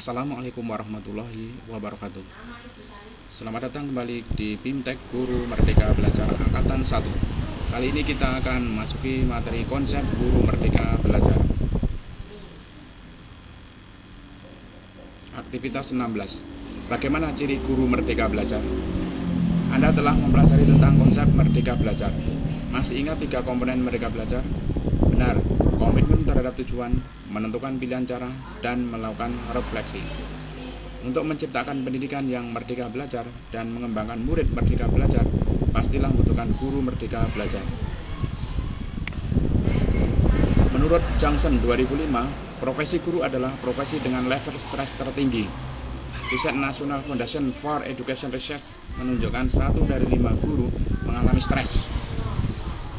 Assalamualaikum warahmatullahi wabarakatuh. Selamat datang kembali di BIMTEK Guru Merdeka Belajar Angkatan 1. Kali ini kita akan memasuki materi konsep Guru Merdeka Belajar. Aktivitas 16. Bagaimana ciri Guru Merdeka Belajar? Anda telah mempelajari tentang konsep Merdeka Belajar. Masih ingat 3 komponen Merdeka Belajar? Benar, komitmen terhadap tujuan, menentukan pilihan cara, dan melakukan refleksi. Untuk menciptakan pendidikan yang merdeka belajar dan mengembangkan murid merdeka belajar, pastilah membutuhkan guru merdeka belajar. Menurut Johnson 2005, profesi guru adalah profesi dengan level stres tertinggi. Riset National Foundation for Education Research menunjukkan 1 dari 5 guru mengalami stres.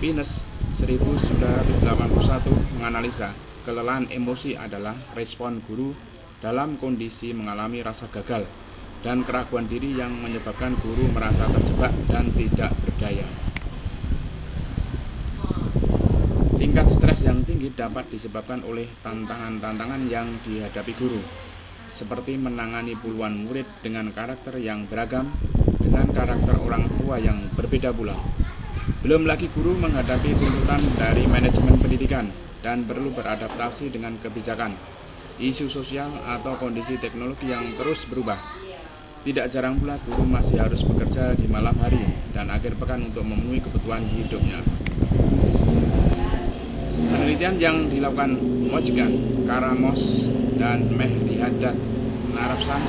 Pines 1981 menganalisa kelelahan emosi adalah respon guru dalam kondisi mengalami rasa gagal dan keraguan diri yang menyebabkan guru merasa terjebak dan tidak berdaya. Tingkat stres yang tinggi dapat disebabkan oleh tantangan-tantangan yang dihadapi guru, seperti menangani puluhan murid dengan karakter yang beragam dengan karakter orang tua yang berbeda pula. Belum lagi guru menghadapi tuntutan dari manajemen pendidikan dan perlu beradaptasi dengan kebijakan, isu sosial, atau kondisi teknologi yang terus berubah. Tidak jarang pula guru masih harus bekerja di malam hari dan akhir pekan untuk memenuhi kebutuhan hidupnya. Penelitian yang dilakukan Mojgan, Karamos, dan Mehri Haddad Narafsan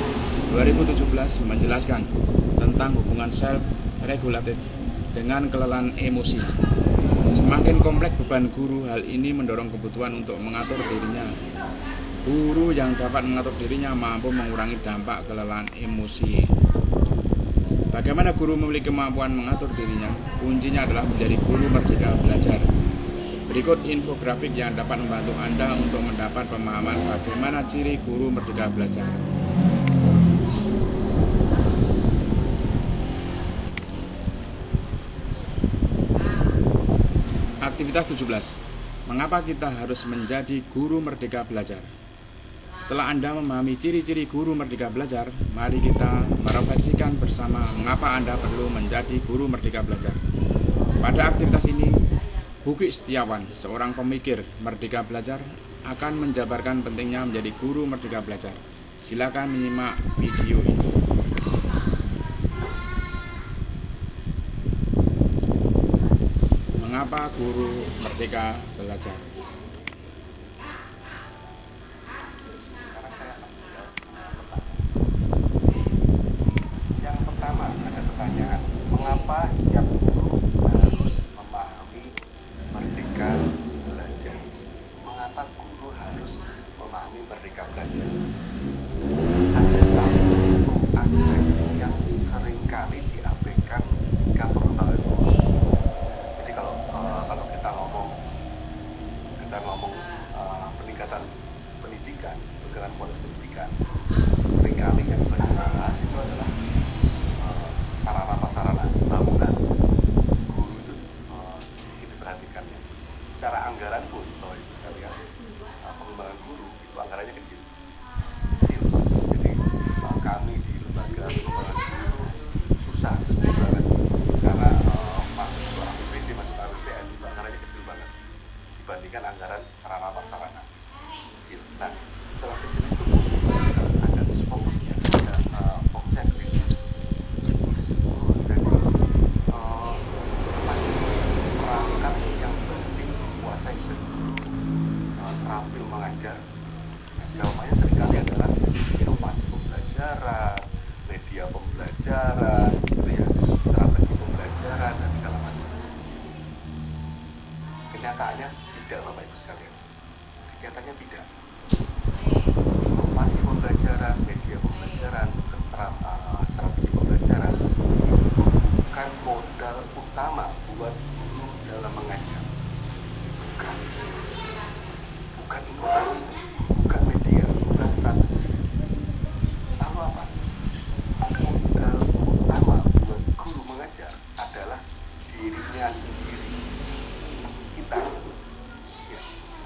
2017 menjelaskan tentang hubungan self-regulated dengan kelelahan emosi. Semakin kompleks beban guru, hal ini mendorong kebutuhan untuk mengatur dirinya. Guru yang dapat mengatur dirinya mampu mengurangi dampak kelelahan emosi. Bagaimana guru memiliki kemampuan mengatur dirinya? Kuncinya adalah menjadi guru merdeka belajar. Berikut infografik yang dapat membantu Anda untuk mendapat pemahaman bagaimana ciri guru merdeka belajar. Aktivitas 17. Mengapa kita harus menjadi guru merdeka belajar? Setelah Anda memahami ciri-ciri guru merdeka belajar, mari kita merefleksikan bersama mengapa Anda perlu menjadi guru merdeka belajar. Pada aktivitas ini, Buki Setiawan, seorang pemikir merdeka belajar, akan menjabarkan pentingnya menjadi guru merdeka belajar. Silakan menyimak video ini. Mengapa guru merdeka belajar? Yang pertama ada pertanyaan, mengapa setiap guru harus memahami merdeka belajar? Mengapa guru harus memahami merdeka belajar? Ada satu aspek yang seringkali diabaikan ketika pengembangan guru. Jadi kalau kita ngomong peningkatan pendidikan, pergerakan kualitas pendidikan, seringkali yang dibahas itu adalah sarana bangunan. Guru itu sedikit diperhatikan ya. Secara anggaran pun, Bapak Ibu sekalian, pengembangan guru itu anggarannya kecil. Jadi kami di lembaga pengembangan guru itu susah, sedih banget karena masuk ke APBD, masuk ke APBN itu anggarannya kecil banget dibandingkan anggaran sarana prasarana kecil. Nah, setelah kecil itu ada fokusnya, ada objektif. Jadi masih perangkat yang penting dikuasai itu terampil mengajar. Nah, jawabannya seringkali adalah inovasi pembelajaran, media pembelajaran, gitu ya, strategi pembelajaran dan segala macam. Kenyataannya tidak, Bapak Ibu sekalian. Kenyataannya tidak. Inovasi pembelajaran, media pembelajaran, strategi pembelajaran itu bukan modal utama buat guru dalam mengajar. Bukan inovasi, bukan media, bukan strategi. Lalu apa? Modal utama buat guru mengajar adalah dirinya sendiri. Kita, ya,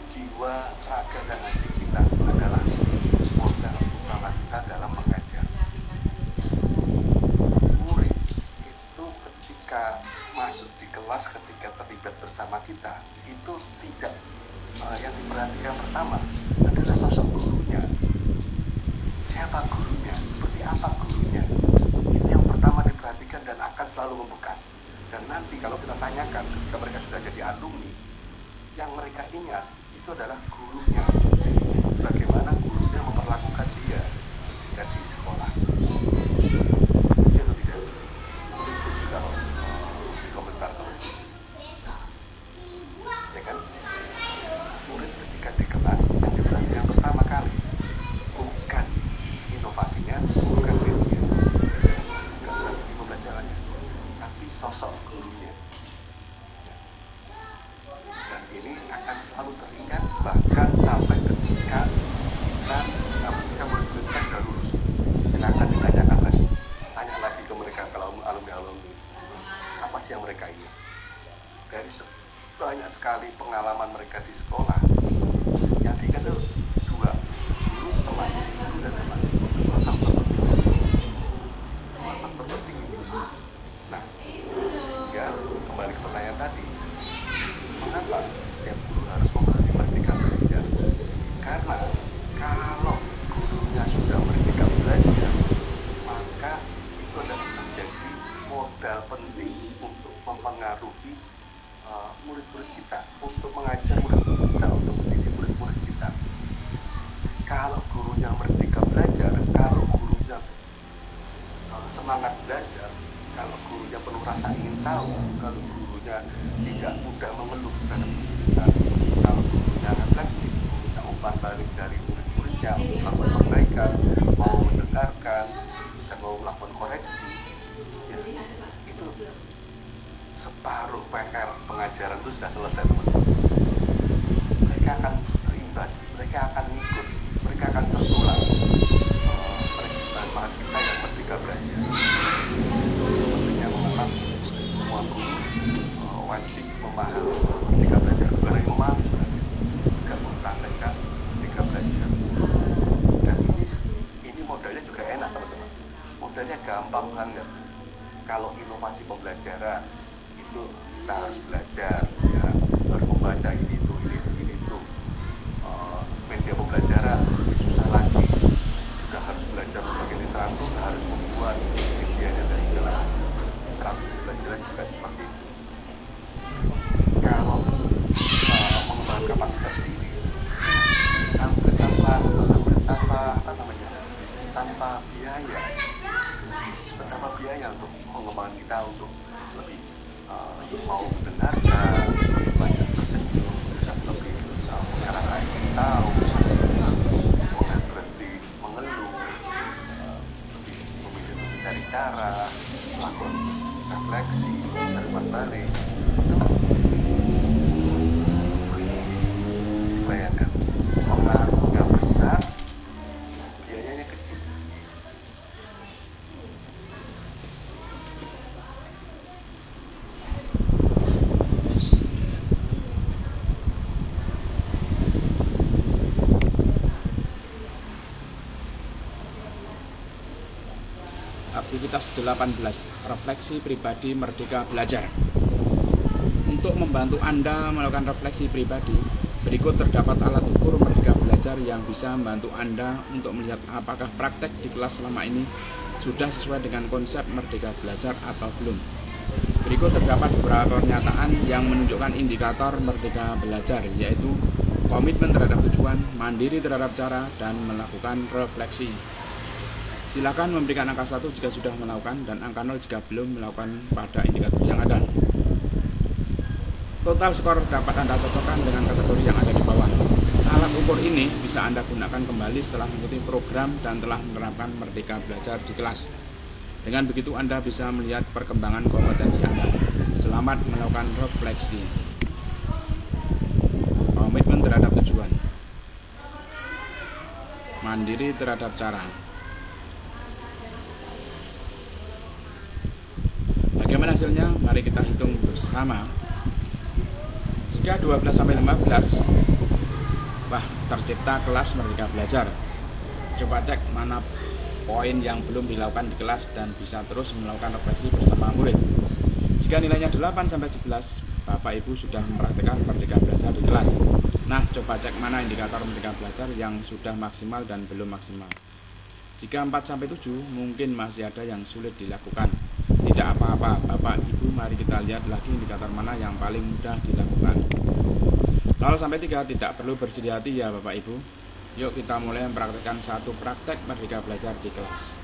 jiwa, raga, dan hati selalu membekas. Dan nanti kalau kita tanyakan ketika mereka sudah jadi alumni, yang mereka ingat itu adalah gurunya, bagaimana gurunya memperlakukan dia ketika di sekolah. Setuju atau tidak? Tulis setuju kalau di komentar kalau setuju. Ya kan? Murid ketika di kelas yang diperhatikan pertama kali bukan inovasinya, bukan media bukan strategi pembelajarannya, tapi sosok gurunya. Dan ini akan selalu teringat bahkan sampai ketika murid-murid kita sudah lulus. Silakan ditanyakan lagi, tanya lagi ke mereka kalau alumni apa sih yang mereka ingat dari banyak sekali pengalaman mereka di sekolah. Yang diingat itu dua, guru dan teman. Faktor penting ini. Nah, sehingga kembali ke pertanyaan tadi, mengapa setiap guru harus memahami merdeka belajar? Karena kalau gurunya sudah merdeka belajar, maka itu adalah menjadi modal penting untuk mempengaruhi murid-murid kita, untuk mengajar murid-murid kita, untuk mendidik murid-murid kita. Kalau gurunya merdeka belajar, kalau gurunya semangat belajar, kalau gurunya penuh rasa ingin tahu, kalau gurunya tidak mudah mengeluh terhadap kesulitan, kalau gurunya reflektif, meminta umpan balik dari murid-muridnya untuk melakukan perbaikan, mau mendengarkan dan mau melakukan koreksi, ya, itu separuh PR pengajaran itu sudah selesai, teman-teman. Mereka akan terimbas, mereka akan ngikut, mereka akan tertular. Semangat kita yang merdeka belajar. Pentingnya memang semua guru wajib memahami merdeka belajar, bukan hanya memahami sebenarnya, juga mempraktekkan merdeka belajar. Dan ini modalnya juga enak, teman-teman. Modalnya gampang banget. Kalau inovasi pembelajaran itu kita harus belajar, ya, harus membaca ini itu. Media pembelajaran lebih susah lagi, juga harus belajar berbagai literatur, harus membuat medianya dan segala macam. Strategi pembelajaran juga seperti itu. Kalau mengembangkan kapasitas diri, tanpa biaya, betapa biaya untuk mengembangkan kita untuk lebih mau mendengarkan, lebih banyak tersenyum, lebih punya rasa ingin tahu, berhenti mengeluh, lebih memilih untuk mencari cara, melakukan refleksi, umpan balik. Bayangkan, pengaruhnya besar, biayanya kecil. Aktivitas 18, refleksi pribadi merdeka belajar. Untuk membantu Anda melakukan refleksi pribadi, berikut terdapat alat ukur merdeka belajar yang bisa membantu Anda untuk melihat apakah praktek di kelas selama ini sudah sesuai dengan konsep merdeka belajar atau belum. Berikut terdapat beberapa pernyataan yang menunjukkan indikator merdeka belajar, yaitu komitmen terhadap tujuan, mandiri terhadap cara, dan melakukan refleksi. Silakan memberikan angka 1 jika sudah melakukan dan angka 0 jika belum melakukan pada indikator yang ada. Total skor dapat Anda cocokkan dengan kategori yang ada di bawah. Alat ukur ini bisa Anda gunakan kembali setelah mengikuti program dan telah menerapkan merdeka belajar di kelas. Dengan begitu Anda bisa melihat perkembangan kompetensi Anda. Selamat melakukan refleksi. Komitmen terhadap tujuan, mandiri terhadap cara. Bagaimana hasilnya? Mari kita hitung bersama. Jika 12-15, tercipta kelas merdeka belajar. Coba cek mana poin yang belum dilakukan di kelas dan bisa terus melakukan refleksi bersama murid. Jika nilainya 8-11, Bapak Ibu sudah mempraktikkan merdeka belajar di kelas. Nah, coba cek mana indikator merdeka belajar yang sudah maksimal dan belum maksimal. Jika 4-7, mungkin masih ada yang sulit dilakukan. Tidak tidak apa-apa. Bapak Ibu, mari kita lihat lagi indikator mana yang paling mudah dilakukan. 0 sampai 3 tidak perlu bersedih hati ya Bapak Ibu. Yuk kita mulai mempraktekkan satu praktek Merdeka Belajar di kelas.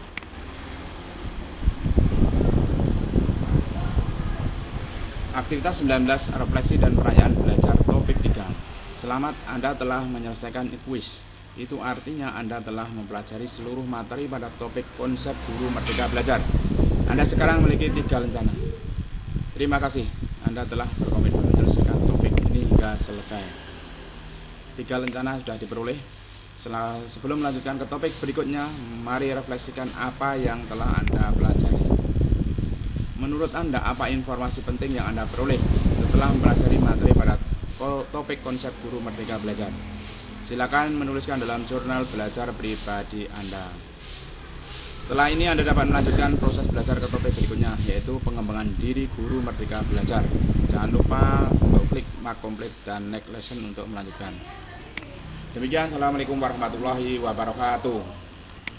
Aktivitas 19, refleksi dan perayaan belajar, topik 3. Selamat, Anda telah menyelesaikan kuis. Itu artinya Anda telah mempelajari seluruh materi pada topik konsep guru Merdeka Belajar. Anda sekarang memiliki 3 lencana. Terima kasih, Anda telah berkomitmen menyelesaikan topik ini hingga selesai. 3 lencana sudah diperoleh. Sebelum melanjutkan ke topik berikutnya, mari refleksikan apa yang telah Anda pelajari. Menurut Anda, apa informasi penting yang Anda peroleh setelah mempelajari materi pada topik konsep guru Merdeka Belajar? Silakan menuliskan dalam jurnal belajar pribadi Anda. Setelah ini Anda dapat melanjutkan proses belajar ke topik berikutnya, yaitu pengembangan diri guru Merdeka Belajar. Jangan lupa untuk klik mark complete dan next lesson untuk melanjutkan. Demikian, assalamualaikum warahmatullahi wabarakatuh.